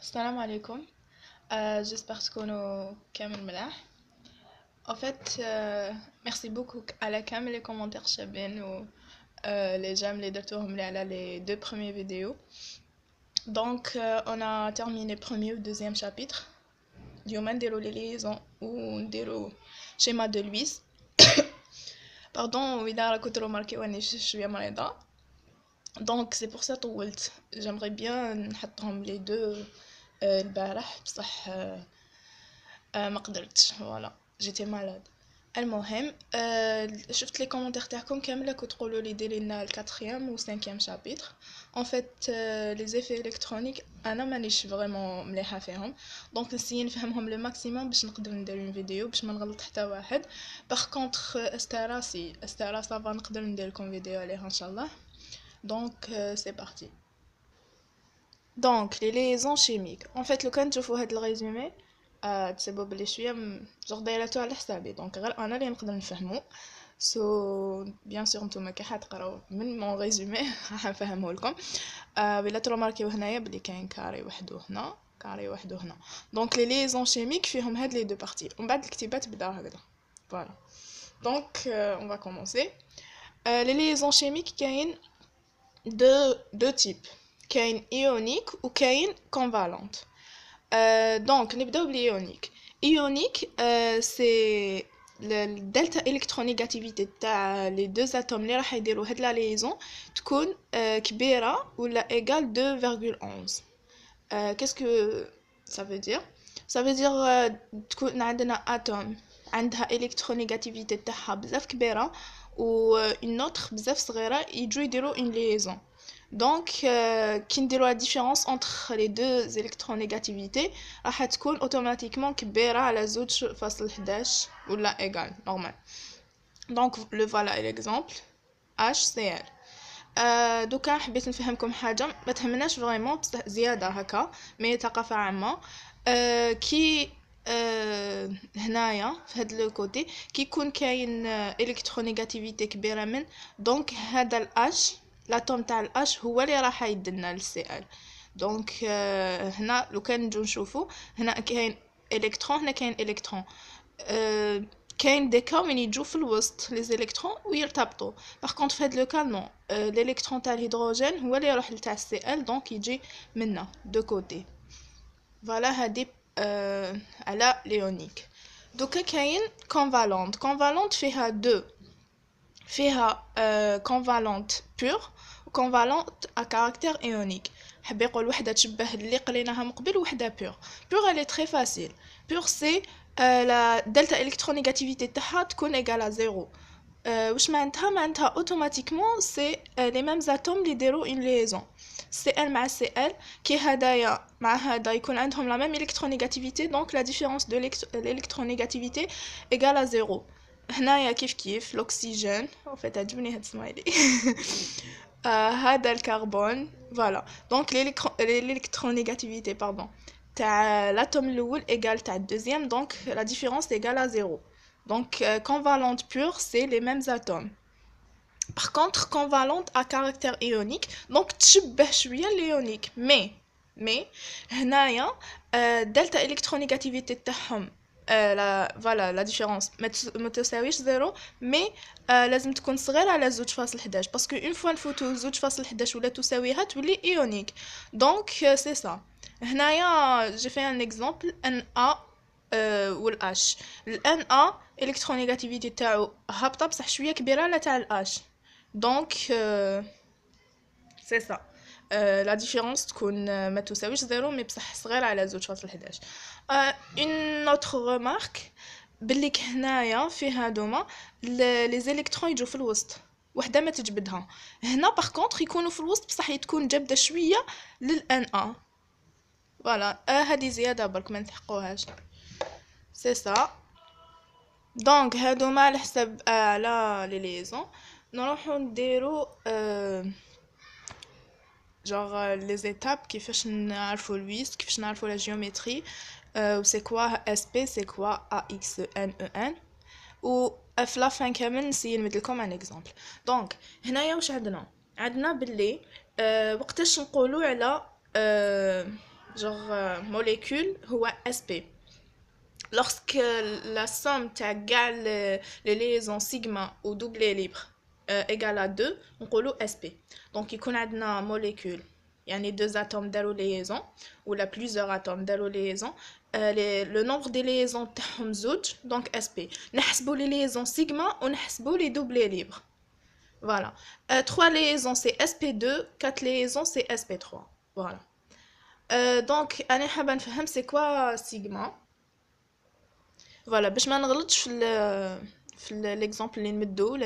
السلام عليكم. j'espère تكونوا كامل ملاح. En fait, merci beaucoup à la cam les commentaires شابين و les j'aime les درتوهم لي على les deux premières vidéos. Donc on a terminé le premier ou deuxième chapitre. اليوم نديرو les liaisons و نديرو schéma de Lewis. Pardon وإذا راكو تروماركيو راني شوية مريضة. Donc c'est pour ça طولت. J'aimerais bien نحطهم les deux البارح بصح ما قدرتش فوالا جيتي مالاد. المهم شفت لي كومونتير تاعكم كامله كتقولوا لي ديري لنا الكاتريام و 5 شابيتر. ان فيت لي زيفي الكترونيك انا مانيش فريمون مليحه فيهم، دونك نسيي نفهمهم لو ماكسيموم باش نقدر ندير اون فيديو باش ما نغلط حتى واحد. باغ كونطخ استرا صافا نقدر ندير لكم فيديو عليها ان شاء الله. دونك سي بارتي. دونك لي ليزون شيميك ان فيت لو كان تشوفوا هاد الريزومي تسبوا بلي شويه جوغ دايراتو على حسابي، دونك غير انا اللي نقدر نفهمو. بيان سور نتوما كي حتقراو من مون ريزومي راح نفهمه لكم. ولا تروماركيو هنايا بلي كاين كاري وحده هنا كاري وحده هنا. دونك لي ليزون شيميك فيهم هاد لي دو بارتي ومن بعد الكتيبات بدا هكذا فوالا. دونك اون فا كومونسي. لي ليزون شيميك كاين دو تيب، كاين ايونيك وكاين كونفالونت. دونك نبداو بالإيونيك. إيونيك سي الدلتا الكترونيغاتيفيتي تاع لي دو اتوم اللي راح يديروا هاد لا ليزون تكون كبيره ولا ايغال 2.11. كاسكو ça veut dire تكون عندنا اتوم عندها الكترونيغاتيفيتي تاعها بزاف كبيره و اون اوتر بزاف صغيره يجوا يديروا اون ليزون. دونك كي نديروا لا ديفيرونس انتر لي دو الكترونيغاتيفيتي راح تكون اوتوماتيكمون كبيره على 2.11 ولا ايغال نورمال. دونك لو فوالا الاكزامبل HCl. دوكا حبيت نفهمكم حاجه ما تهمناش فريمون بصح زياده هكا مي ثقافه عامه. كي هنايا في هاد لو كوتي كي يكون كاين الكترونيغاتيفيتي كبيره من، دونك هذا الاش لاتوم تاع الاش هو اللي راح يدلنا للسي ال. دونك هنا لو كان نجو نشوفو هنا كاين الكترون هنا كاين الكترون. كاين دي كا وين يجو في الوسط لي زيليكترون ويرتبطوا. باغ كونط في هاد لو كان نو، الالكترون تاع الهيدروجين هو اللي يروح لتاع السي ال، دونك يجي منا دو كوتي. فوالا هادي على ليونيك. دوكا كاين كونفالونت. كونفالونت فيها دو، فيها كونفالونت بور و كونفالونت ا كاركتير ايونيك. حب يقول وحده تشبه اللي قريناها من قبل وحده بور. بور الي تري فاسيل. بور سي لا دلتا الكترونيغاتيفيتي تاعها تكون ايغال زيرو. واش معناتها اوتوماتيكمون سي لي ميم اتوم اللي يديروا اون ليزون سي ال مع سي ال. كي هدايا مع هذا يكون عندهم لا ميم الكترونيغاتيفيتي، دونك لا ديفيرونس دو الالكترونيغاتيفيتي ايغال زيرو. هنايا كيف الاكسجين او فيت عجبني هاد السمايلي هذا الكربون فوالا. دونك الالكترونيغاتيفيتي باردون تاع l'atome الاول ايغال تاع الدوزيام، دونك لا ديفيرونس ايغال زيرو. Donc, convalente pure, c'est les mêmes atomes. Par contre, convalente à caractère ionique, donc تشبه شوية l'ionique. Mais هنايا delta électronégativité تاعهم voilà la différence ما تساويش زيرو، مي لازم تكون صغيرة على 2.11 باسكو اون فوا نفوتو 2.11 ولا تساويها تولي ايونيك. دونك سي سا. هنايا جي في ان اكزامبل Na والH. Na الكترونيغاتيفيتي تاعو هابطه بصح شويه كبيره على تاع الاش، دونك سي سا. لا ديفيرونس تكون ما تساويش زيرو مي بصح صغير على 2.11. اون اوتر ريمارك بلي هنايا في هادوما لي زيليكترون يجوا في الوسط وحده ما تجبدها. هنا باغ كونطخ يكونوا في الوسط بصح تكون جابده شويه للان ا فوالا. هذه زياده برك ما نلحقوهاش سي سا. دونك هادوما على حسب على لي ليزون. نروحو نديرو جوغ لي زيتاب كيفاش نعرفو لويس، كيفاش نعرفو لا جيومتري، و سي كوا اس بي سي كوا ا اكس ان او ان، و في لافان كامل نسيي نمدلكم ان اكزامبل. دونك هنايا واش عندنا باللي وقتاش نقولو على genre molécule هو SP. Lorsque la somme تاع les liaisons sigma ou doublé libre égale à 2 نقولوا SP. donc يكون عندنا molécule يعني deux atomes داروا liaison ولا plusieurs atomes داروا liaison le nombre des liaisons تاعهم زوج donc SP. نحسبوا les liaisons sigma ونحسبوا les doublés libres. Voilà. 3 liaisons c'est SP2, 4 liaisons c'est SP3. Voilà. Donc انا حابه نفهم c'est quoi sigma. فوالا باش ما نغلطش في ليكزامبل اللي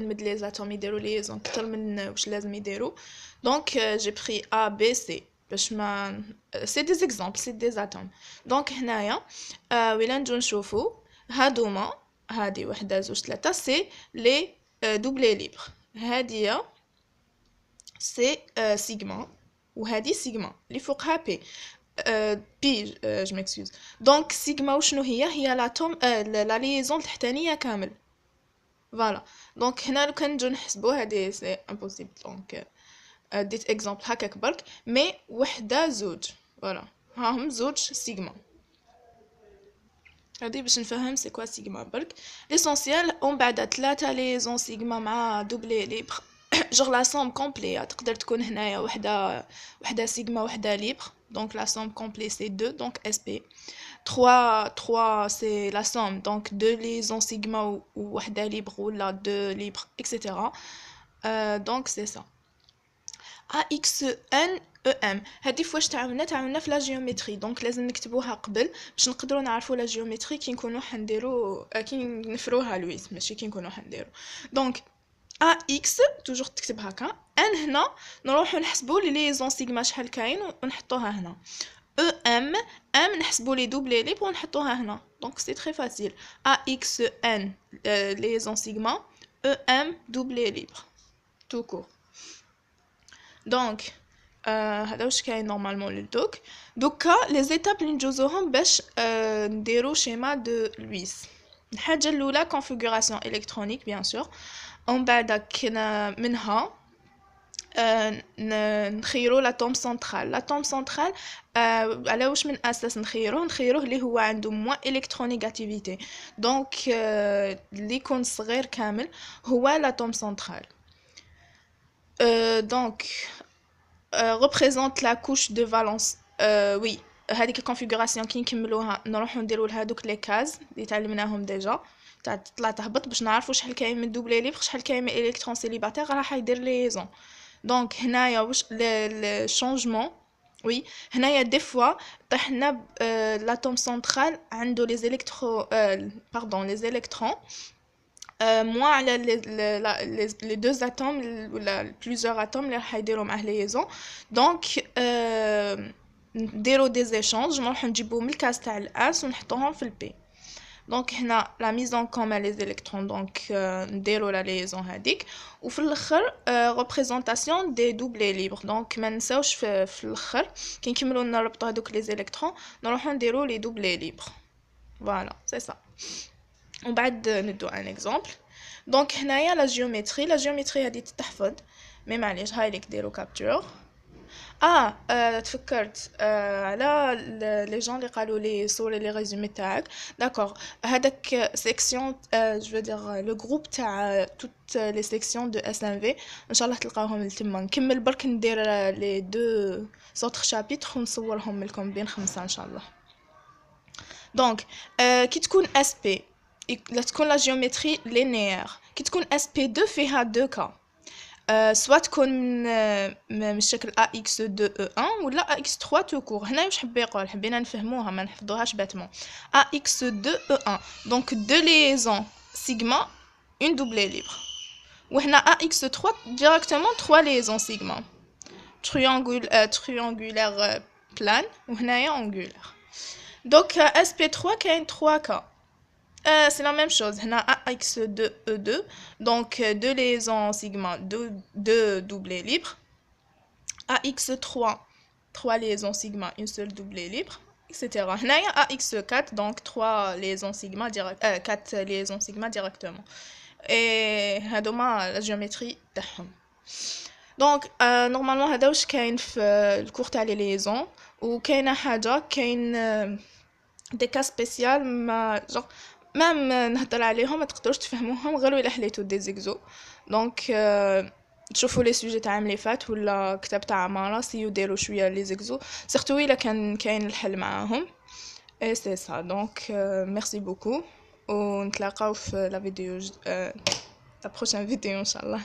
نمد لي زاتوم يديروا ليزون اكثر من واش لازم يديروا. دونك جي بري ا بي سي باش ما سي دي زيكزامبل سي دي زاتوم. دونك هنايا ولا نجو نشوفوا هادوما هادي وحده زوج ثلاثه سي لي دوبلي ليبر. هاديه سي سيغما وهادي سيغما اللي فوقها بي بي je m'excuse. donc sigma وشنو هي لاتوم لا ليزون التحتانيه كامل. فوالا دونك هنا لو كان نجو نحسبو هادي سي امبوسيبل. دونك ديت اكزامبل هكاك برك مي وحده زوج. فوالا هاهم زوج سيغما. هادي باش نفهم سي كوا سيغما برك. ليسونسيال ومن بعد 3 ليزون سيغما مع دوبلي ليبر جوغ لا سوم كومبلي تقدر تكون هنايا وحده سيغما وحده ليبر. donc la somme complète c'est 2 donc SP. 3 c'est la somme donc 2 liaisons sigma ou وحده libre ou la 2 libre etc. donc c'est ça. AXN EM هذه فواش تعاوننا في لا جيومتري. دونك لازم نكتبوها قبل باش نقدروا نعرفوا لا جيومتري كي نكونوا حنديروا كي نفروها لويس ماشي كي نكونوا حنديروا. دونك AX توجور تكتب هكا. ان هنا نروحوا نحسبوا لي ليزون سيغما شحال كاين ونحطوها هنا. ام نحسبوا لي دوبلي ليبر ونحطوها هنا. دونك سي تري فاسيل. AXN ليزون سيغما EM دوبلي ليبر تو كور. دونك هذا واش كاين نورمالمون للدوك. دوكا لي زيتاب اللي نجوزوهم باش نديرو شيما دو لويس. الحاجه الاولى كونفيغوراسيون الكترونيك بيان سور. ومن بعد منها نخيرو لاتوم سنترال. لاتوم سنترال على واش من اساس نخيروه اللي هو عنده موان الكترونيغاتيفيتي. دونك اللي يكون صغير كامل هو لاتوم سنترال. donc représente la couche de valence. oui هذيك الكونفيغوراسيون كي نكملوها نروحو نديرو لها دوك لي كاز اللي تعلمناهم ديجا تاع تطلع تهبط باش نعرفوا شحال كاين من دوبلي ليبر شحال كاين من الكترون سيليباتير راح يدير ليزون. دونك هنايا واش لو شونجمون. وي هنايا دي فوا طيحنا لاتوم سنترال عنده لي زيليكترو باردون لي زيليكترون moins على les deux atomes ولا plusieurs atomes اللي راح يديروا معاه ليزون. دونك نديرو دي زيشانج نروحو نجيبو من الكاس تاع الاس ونحطوهم في البي. دونك هنا لا ميزون كومون لي زيليكترون دونك نديرو لا ليزون هذيك وفي الاخر ريبريزونطاسيون دي دوبلي ليبر. دونك ما نساوش في الاخر كي نكملوا نربطوا هذوك لي زيليكترون نروحو نديرو لي دوبلي ليبر. فوالا سي سا. ومن بعد ندو ان اكزامبل. دونك هنايا لا جيومتري هذه تتحفظ مي معليش هاي ليك ديرو كابتور. تفكرت على لي جون اللي قالوا لي صوري لي ريزومي تاعك. داكوغ هذاك سيكسيون جو فو دير لو جروب تاع توت لي سيكسيون دو اس ام في ان شاء الله تلقاوهم لتما. نكمل برك ندير لي دو سوتر شابيتر ونصورهم لكم بين 5 ان شاء الله. دونك كي تكون اس بي لا تكون لا جيومتري لينيير. كي تكون اس بي 2 فيها دو كا سوا تكون من الشكل AX2E1 ولا AX3 تو كور. هنا واش حبي يقول حبينا نفهموها ما نحفظوهاش باتمون. AX2E1 دونك دو ليزون سيغما اون دوبلي ليبر. وهنا AX3 ديريكتومون 3 ليزون سيغما triangulaire بلان وهنايا angulaire. دونك SP3 كاين 3 كا. c'est la même chose. هنا AX2E2 donc 2 liaisons sigma 2 doublés libres. AX3 3 liaisons sigma une seule doublée libre etc. هنايا AX4 donc 3 liaisons sigma 4 liaisons sigma directement. et هادوما la géométrie تاعهم. دونك نورمالمون هذا واش كاين في الكور تاع لي ليزون. وكاينه حاجه كاين دي كا سبيسيال ما جونغ مام نهضر عليهم ما تقدروش تفهموهم غير الا حليتو دي زيكزو. دونك تشوفوا لي سوجي تاع عام لي فات ولا كتاب تاع عمارة سيو ديروا شويه لي زيكزو سيرتو الا كان كاين الحل معاهم. اي سي سا دونك ميرسي بوكو ونتلاقاو في لا فيديو لا بروشين فيديو ان شاء الله.